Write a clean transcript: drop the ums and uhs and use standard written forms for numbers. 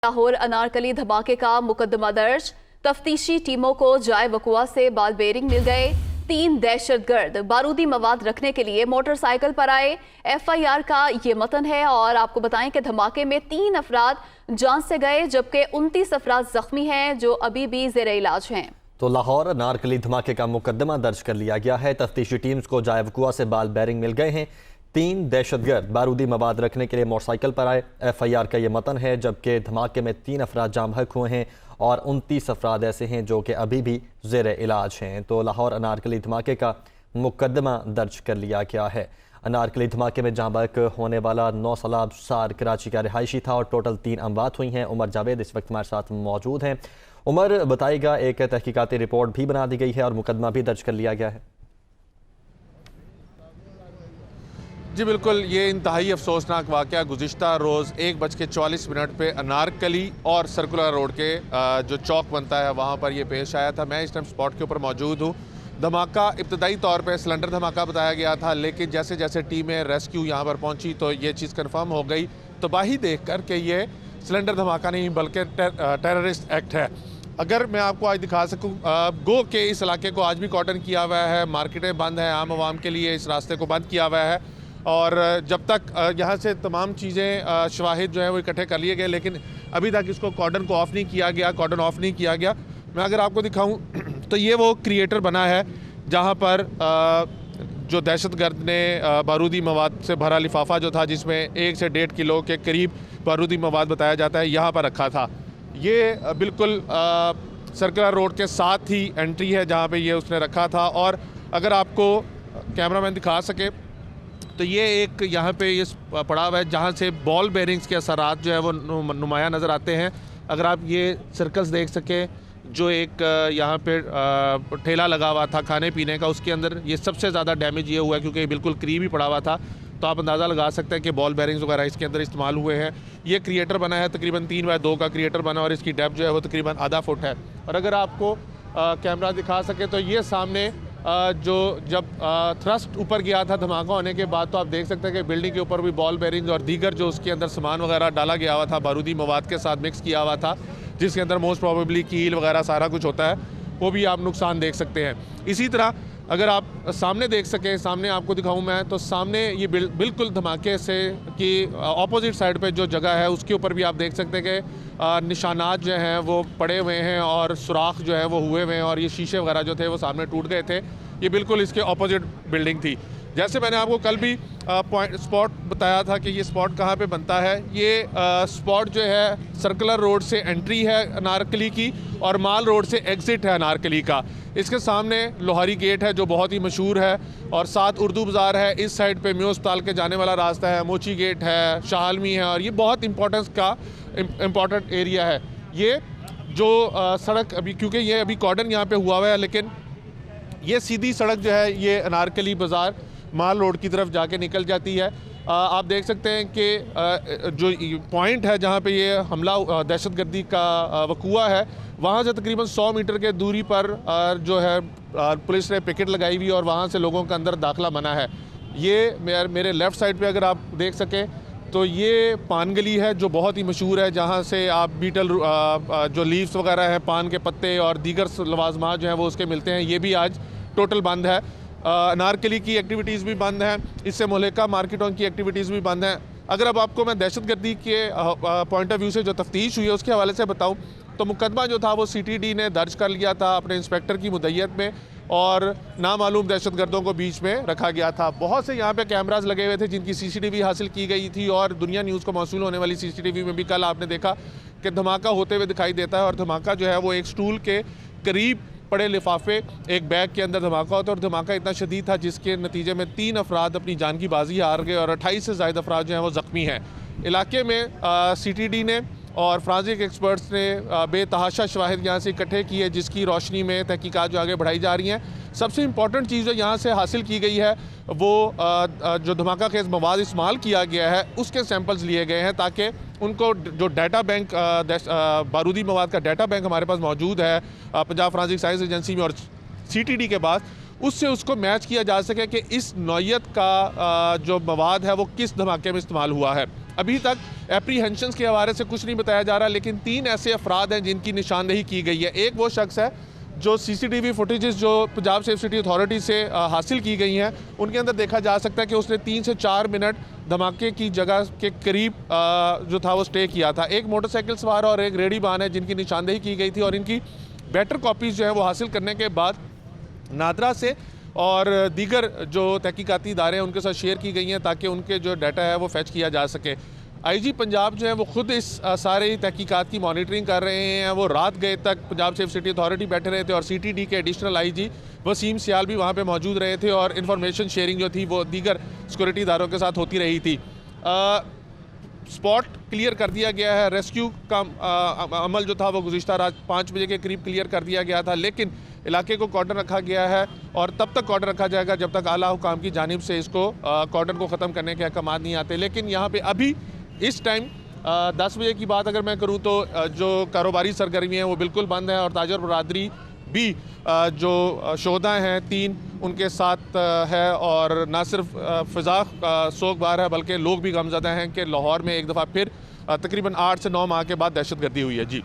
लाहौर अनारकली धमाके का मुकदमा दर्ज। तफ्तीशी टीमों को जाए वकुआ से बाल बेरिंग मिल गए। 3 दहशतगर्द बारूदी मवाद रखने के लिए मोटरसाइकिल पर आए। FIR का ये मतन है और आपको बताएं कि धमाके में 3 अफराद जान से गए जबकि 29 अफराद जख्मी हैं जो अभी भी जेर इलाज हैं। तो लाहौर अनारकली धमाके का मुकदमा दर्ज कर लिया गया है। तफ्तीशी टीम्स को जाए वकुआ से बाल बेरिंग मिल गए हैं। 3 दहशतगर्द बारूदी मवाद रखने के लिए मोटरसाइकिल पर आए। FIR का ये मतन है जबकि धमाके में 3 अफराद जाम बहक हुए हैं और 29 अफराद ऐसे हैं जो कि अभी भी जेर इलाज हैं। तो लाहौर अनारकली धमाके का मुकदमा दर्ज कर लिया गया है। अनारकली धमाके में जाम बहक होने वाला 9 साल सार कराची का रिहायशी था और टोटल 3 अमवात हुई हैं। उमर जावेद इस वक्त हमारे साथ मौजूद हैं। उमर बताएगा, एक तहकीकाती रिपोर्ट भी बना दी गई है और मुकदमा भी दर्ज कर लिया गया है। जी बिल्कुल, ये इंतहाई अफसोसनाक वाक़या गुज़िश्ता रोज़ 1:44 पे अनारकली और सर्कुलर रोड के जो चौक बनता है वहाँ पर ये पेश आया था। मैं इस टाइम स्पॉट के ऊपर मौजूद हूँ। धमाका इब्तदाई तौर पे सिलेंडर धमाका बताया गया था, लेकिन जैसे जैसे टीमें रेस्क्यू यहाँ पर पहुँची तो ये चीज़ कन्फर्म हो गई तबाही देख कर कि ये सिलेंडर धमाका नहीं बल्कि टेररिस्ट एक्ट है। अगर मैं आपको आज दिखा सकूं, गो के इस इलाके को आज भी कॉर्डन किया हुआ है, मार्केटें बंद हैं, आम आवाम के लिए इस रास्ते को बंद किया हुआ है और जब तक यहाँ से तमाम चीज़ें शवाहिद जो है वो इकट्ठे कर लिए गए, लेकिन अभी तक इसको कॉर्डन को ऑफ़ नहीं किया गया, कॉर्डन ऑफ नहीं किया गया। मैं अगर आपको दिखाऊं तो ये वो क्रिएटर बना है जहाँ पर जो दहशतगर्द ने बारूदी मवाद से भरा लिफाफा जो था, जिसमें 1 से 1.5 किलो के करीब बारूदी मवाद बताया जाता है, यहाँ पर रखा था। ये बिल्कुल सर्कुलर रोड के साथ ही एंट्री है जहाँ पे ये उसने रखा था। और अगर आपको कैमरामैन दिखा सके तो ये एक यहाँ पे ये पड़ा हुआ है जहाँ से बॉल बेरिंग्स के असरात जो है वो नुमाया नज़र आते हैं। अगर आप ये सर्कल्स देख सकें, जो एक यहाँ पे ठेला लगा हुआ था खाने पीने का, उसके अंदर ये सबसे ज़्यादा डैमेज ये हुआ है क्योंकि बिल्कुल करीब ही पड़ा हुआ था। तो आप अंदाज़ा लगा सकते हैं कि बॉल बेरिंग्स वगैरह इसके अंदर इस्तेमाल हुए हैं। ये क्रिएटर बना है, तकरीबन 3x2 का क्रिएटर बना और इसकी डेप्थ जो है वो तकरीबन आधा फुट है। और अगर आपको कैमरा दिखा सके तो ये सामने जो जब थ्रस्ट ऊपर गया था धमाका होने के बाद, तो आप देख सकते हैं कि बिल्डिंग के ऊपर भी बॉल बेरिंग्स और दीगर जो उसके अंदर सामान वगैरह डाला गया हुआ था बारूदी मवाद के साथ मिक्स किया हुआ था, जिसके अंदर मोस्ट प्रोबेबली कील वगैरह सारा कुछ होता है, वो भी आप नुकसान देख सकते हैं। इसी तरह अगर आप सामने देख सकें, सामने आपको दिखाऊं मैं, तो सामने ये बिल्कुल धमाके से कि ऑपोजिट साइड पे जो जगह है उसके ऊपर भी आप देख सकते हैं कि निशानात जो हैं वो पड़े हुए हैं और सुराख जो है वो हुए हुए हैं और ये शीशे वगैरह जो थे वो सामने टूट गए थे। ये बिल्कुल इसके ऑपोजिट बिल्डिंग थी। जैसे मैंने आपको कल भी स्पॉट बताया था कि ये स्पॉट कहाँ पे बनता है, ये स्पॉट जो है सर्कुलर रोड से एंट्री है अनारकली की और माल रोड से एग्ज़िट है अनारकली का। इसके सामने लोहारी गेट है जो बहुत ही मशहूर है और साथ उर्दू बाज़ार है। इस साइड पे म्यूज़ अस्पताल के जाने वाला रास्ता है, मोची गेट है, शाहलमी है और ये बहुत इम्पोर्टेंट एरिया है। ये जो सड़क अभी, क्योंकि ये अभी कॉर्डन यहाँ पे हुआ है, लेकिन ये सीधी सड़क जो है ये अनारकली बाज़ार माल रोड की तरफ जाके निकल जाती है। आप देख सकते हैं कि जो पॉइंट है जहाँ पे ये हमला दहशतगर्दी का वक़ुआ है, वहाँ से तकरीबन 100 मीटर के दूरी पर जो है पुलिस ने पिकेट लगाई हुई और वहाँ से लोगों का अंदर दाखिला मना है। ये मेरे लेफ़्ट साइड पे अगर आप देख सकें तो ये पान गली है जो बहुत ही मशहूर है, जहाँ से आप बीटल जो लीव्स वगैरह हैं, पान के पत्ते और दीगर लवाजमात जो हैं वो उसके मिलते हैं। ये भी आज टोटल बंद है। अनारकली की एक्टिविटीज़ भी बंद हैं, इससे मुल्का मार्केटों की एक्टिविटीज़ भी बंद हैं। अगर अब आपको मैं दहशतगर्दी के पॉइंट ऑफ व्यू से जो तफ्तीश हुई है उसके हवाले से बताऊं तो मुकदमा जो था वो CTD ने दर्ज कर लिया था अपने इंस्पेक्टर की मुद्दत में और नामालूम दहशतगर्दों को बीच में रखा गया था। बहुत से यहाँ पे कैमरास लगे हुए थे जिनकी CCTV हासिल की गई थी और दुनिया न्यूज़ को मौसूल होने वाली CCTV में भी कल आपने देखा कि धमाका होते हुए दिखाई देता है और धमाका जो है वो एक स्टूल के करीब पड़े लिफाफे एक बैग के अंदर धमाका होता है और धमाका इतना शदीद था जिसके नतीजे में 3 अफराद अपनी जान की बाजी हार गए और 28 से ज़ायद अफराद जो हैं वो ज़ख्मी हैं। इलाके में CTD ने और फ्रांसिक एक्सपर्ट्स ने बेतहाशा शवाहिद यहाँ से इकट्ठे किए, जिसकी रोशनी में तहकीकात जो आगे बढ़ाई जा रही हैं। सबसे इम्पॉर्टेंट चीज़ जो यहाँ से हासिल की गई है वो जो धमाका खेज़ मवाद इस्तेमाल किया गया है उसके सैंपल्स लिए गए हैं ताकि उनको जो डाटा बैंक बारूदी मवाद का डाटा बैंक हमारे पास मौजूद है पंजाब फ्रांसिक साइंस एजेंसी में और CTD के पास, उससे उसको मैच किया जा सके कि इस नौइयत का जो मवाद है वो किस धमाके में इस्तेमाल हुआ है। अभी तक एप्रीहेंशंस के हवाले से कुछ नहीं बताया जा रहा, लेकिन 3 ऐसे अफराद हैं जिनकी निशानदेही की गई है। एक वो शख्स है जो सीसीटीवी फुटेजेस जो पंजाब सेफ सिटी अथॉरिटी से हासिल की गई हैं, उनके अंदर देखा जा सकता है कि उसने 3 से 4 मिनट धमाके की जगह के करीब जो था वो स्टे किया था। एक मोटरसाइकिल सवार और एक रेहड़ीबान है जिनकी निशानदेही की गई थी, और इनकी बेटर कॉपीज़ जो है वो हासिल करने के बाद नादरा से और दीगर जो तहकीकाती इदारे हैं उनके साथ शेयर की गई हैं ताकि उनके जो डाटा है वो फैच किया जा सके। आईजी पंजाब जो है वो खुद इस सारे तहकीकात की मॉनिटरिंग कर रहे हैं। वो रात गए तक पंजाब सेफ सिटी अथॉरिटी बैठे रहे थे और सीटीडी के एडिशनल आईजी वसीम सियाल भी वहाँ पे मौजूद रहे थे, और इन्फॉर्मेशन शेयरिंग जो थी वो दीगर सिक्योरिटी इदारों के साथ होती रही थी। स्पॉट क्लियर कर दिया गया है। रेस्क्यू का अमल जो था वो गुज़िश्ता रात 5 बजे के करीब क्लियर कर दिया गया था, लेकिन इलाके को कॉर्डन रखा गया है और तब तक कॉर्डन रखा जाएगा जब तक आला हुकाम की जानिब से इसको कॉर्डन को ख़त्म करने के अहकाम नहीं आते। लेकिन यहाँ पे अभी इस टाइम 10 बजे की बात अगर मैं करूँ तो जो कारोबारी सरगर्मी है वो बिल्कुल बंद है, और ताजर बरादरी भी जो शोधा हैं 3 उनके साथ है, और ना सिर्फ फ़िज़ा सोगवार है बल्कि लोग भी गमज़दा हैं कि लाहौर में एक दफ़ा फिर तकरीबन 8 से 9 माह के बाद दहशतगर्दी हुई है। जी।